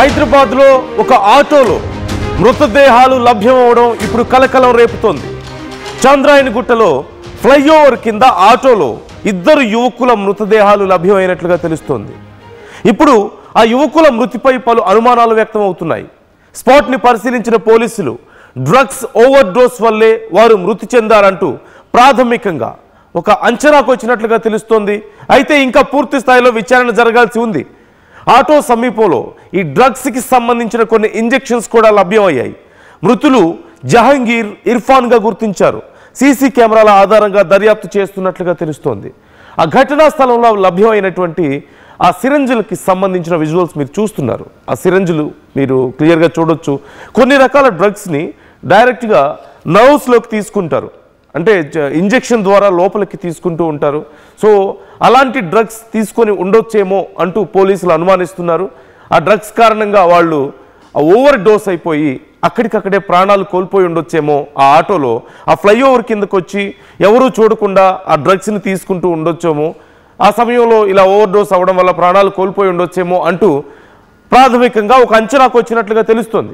హైదరాబాద్లో ఒక ఆటోలో మృతదేహాలు లభ్యమవడం ఇప్పుడు కలకలం రేపుతోంది. చంద్రాయణగుట్టలో ఫ్లైఓవర్ కింద ఆటోలో ఇద్దరు యువకుల మృతదేహాలు లభ్యమైనట్లుగా తెలుస్తోంది. ఇప్పుడు ఆ యువకుల మృతిపై పలు అనుమానాలు వ్యక్తమవుతున్నాయి. స్పాట్ని పరిశీలించిన పోలీసులు డ్రగ్స్ ఓవర్ డోస్ వల్లే వారు మృతి చెందారంటూ ప్రాథమికంగా ఒక అంచనాకు వచ్చినట్లుగా తెలుస్తోంది. అయితే ఇంకా పూర్తి స్థాయిలో విచారణ జరగాల్సి ఉంది. ఆటో సమీపంలో ఈ డ్రగ్స్కి సంబంధించిన కొన్ని ఇంజెక్షన్స్ కూడా లభ్యమయ్యాయి. మృతులు జహంగీర్, ఇర్ఫాన్గా గుర్తించారు. సీసీ కెమెరాల ఆధారంగా దర్యాప్తు చేస్తున్నట్లుగా తెలుస్తోంది. ఆ ఘటనా స్థలంలో లభ్యమైనటువంటి ఆ సిరంజులకి సంబంధించిన విజువల్స్ మీరు చూస్తున్నారు. ఆ సిరంజులు మీరు క్లియర్గా చూడొచ్చు. కొన్ని రకాల డ్రగ్స్ని డైరెక్ట్గా నర్వ్స్లోకి తీసుకుంటారు, అంటే ఇంజెక్షన్ ద్వారా లోపలికి తీసుకుంటూ ఉంటారు. సో అలాంటి డ్రగ్స్ తీసుకొని ఉండొచ్చేమో అంటూ పోలీసులు అనుమానిస్తున్నారు. ఆ డ్రగ్స్ కారణంగా వాళ్ళు ఓవర్ డోస్ అయిపోయి అక్కడికక్కడే ప్రాణాలు కోల్పోయి ఉండొచ్చేమో. ఆ ఆటోలో ఆ ఫ్లైఓవర్ కిందకు వచ్చి ఎవరూ చూడకుండా ఆ డ్రగ్స్ని తీసుకుంటూ ఉండొచ్చేమో. ఆ సమయంలో ఇలా ఓవర్ డోస్ అవ్వడం వల్ల ప్రాణాలు కోల్పోయి ఉండొచ్చేమో అంటూ ప్రాథమికంగా ఒక అంచనాకు వచ్చినట్లుగా తెలుస్తోంది.